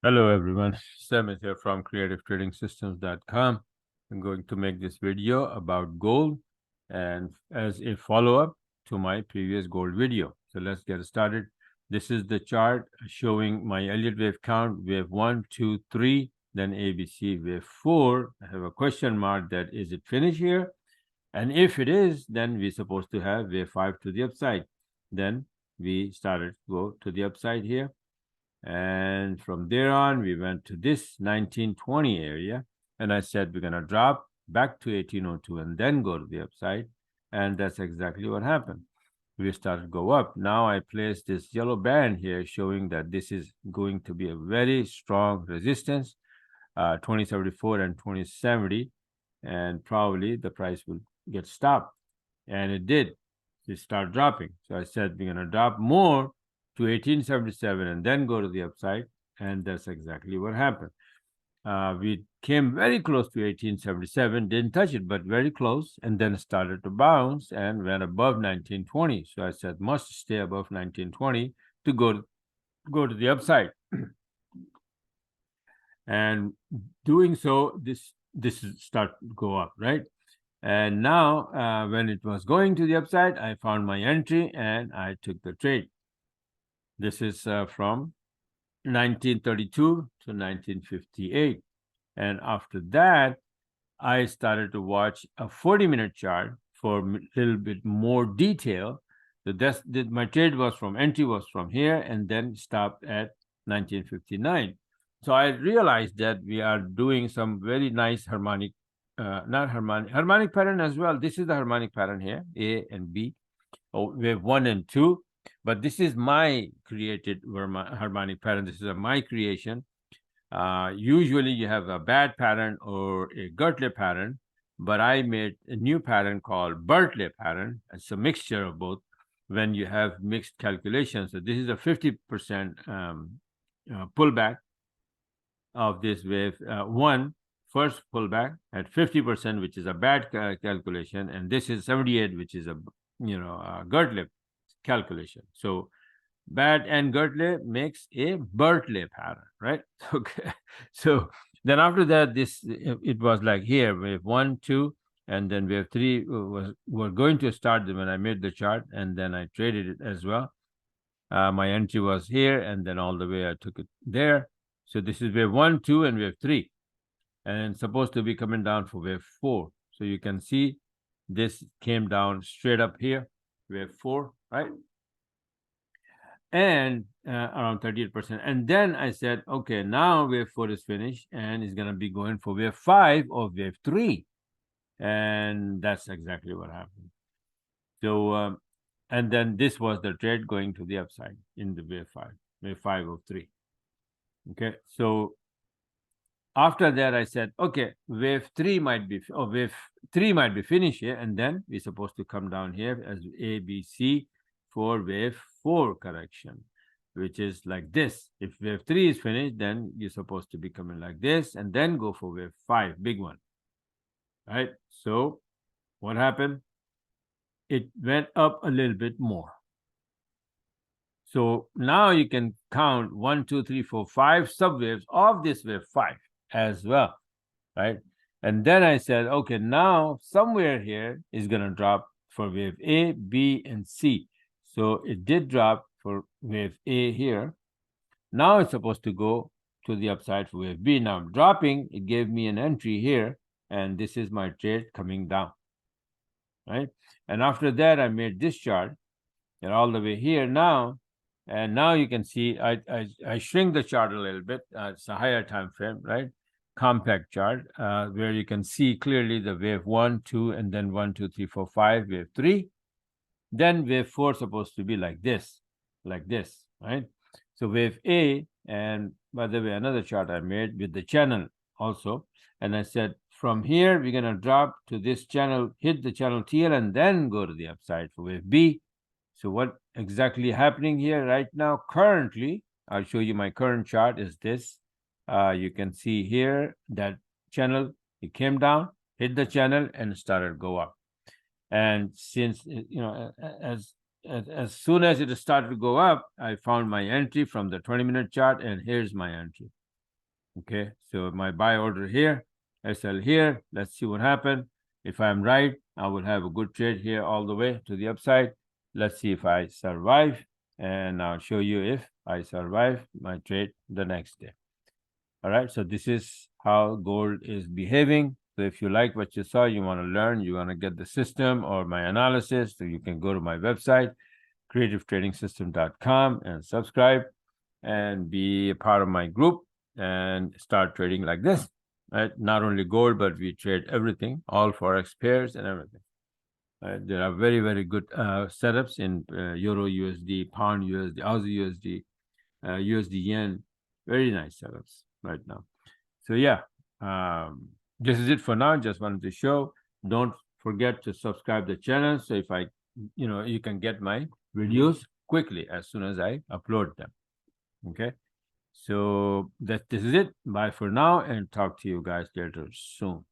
Hello everyone, Sam is here from creativetradingsystems.com. I'm going to make this video about gold and as a follow-up to my previous gold video. So let's get started. This is the chart showing my Elliott wave count, wave 1, 2, 3, then ABC, wave 4. I have a question mark that is it finished here? And if it is, then we're supposed to have wave 5 to the upside. Then we started to go to the upside here. And from there on, we went to this 1920 area. And I said, we're going to drop back to 1802 and then go to the upside. And that's exactly what happened. We started to go up. Now I placed this yellow band here showing that this is going to be a very strong resistance, 2074 and 2070. And probably the price will get stopped. And it did. It started dropping. So I said, we're going to drop more to 1877 and then go to the upside, and that's exactly what happened. We came very close to 1877, didn't touch it, but very close, and then started to bounce and went above 1920. So I said, must stay above 1920 to go to the upside. And doing so, this is start to go up, right? And now, when it was going to the upside, I found my entry and I took the trade. This is from 1932 to 1958. And after that, I started to watch a 40-minute chart for a little bit more detail. So my trade was from entry was from here and then stopped at 1959. So I realized that we are doing some very nice harmonic, harmonic pattern as well. This is the harmonic pattern here, A and B. Oh, we have 1 and 2. But this is my created harmonic pattern. This is my creation. Usually you have a bad pattern or a Gertley pattern, but I made a new pattern called Bertley pattern. It's a mixture of both when you have mixed calculations. So this is a 50% pullback of this wave. First pullback at 50%, which is a bad calculation, and this is 78, which is a Gertley calculation. So bad and Gertley makes a Bertley pattern, right? Okay. So then after that, it was like here, wave 1, 2, and then wave 3 were going to start when I made the chart, and then I traded it as well. My entry was here, and then all the way I took it there. So this is wave 1, 2, and wave 3, and it's supposed to be coming down for wave 4. So you can see this came down straight up here, wave 4, right? And around 38%. And then I said, okay, now wave 4 is finished and it's going to be going for wave 5 or wave 3. And that's exactly what happened. So, and then this was the trade going to the upside in the wave 5 of 3. Okay, so after that, I said, okay, wave 3 might be finished here, and then we're supposed to come down here as A, B, C for wave 4 correction, which is like this. If wave 3 is finished, then you're supposed to be coming like this, and then go for wave 5, big one. Right? So what happened? It went up a little bit more. So now you can count 1, 2, 3, 4, 5 subwaves of this wave 5 as well, right? And then I said, okay, now somewhere here is going to drop for wave A, B, and C. So it did drop for wave A here. Now it's supposed to go to the upside for wave B. Now dropping, it gave me an entry here, and this is my trade coming down, right? And after that, I made this chart, and all the way here now. And now you can see I shrink the chart a little bit. It's a higher time frame, right? Compact chart where you can see clearly the wave 1, 2, and then 1, 2, 3, 4, 5, wave 3. Then wave 4 is supposed to be like this, right? So wave A, and by the way, another chart I made with the channel also. And I said, from here, we're going to drop to this channel, hit the channel TL, and then go to the upside for wave B. So what exactly happening here right now? Currently, I'll show you my current chart is this. You can see here that channel, it came down, hit the channel, and started to go up. And since, as soon as it started to go up, I found my entry from the 20-minute chart, and here's my entry. Okay, so my buy order here, I sell here. Let's see what happened. If I'm right, I will have a good trade here all the way to the upside. Let's see if I survive, and I'll show you if I survive my trade the next day. All right, so this is how gold is behaving. So if you like what you saw, you want to learn, you want to get the system or my analysis, so you can go to my website, creativetrading.com, and subscribe and be a part of my group and start trading like this. Right? Not only gold, but we trade everything, all forex pairs and everything. Right? There are very, very good setups in Euro USD, Pound USD, Aussie USD, USD Yen. Very nice setups right now. So yeah, this is it for now. Just wanted to show. Don't forget to subscribe the channel. So if you can get my videos quickly as soon as I upload them. Okay. So this is it. Bye for now, and talk to you guys later soon.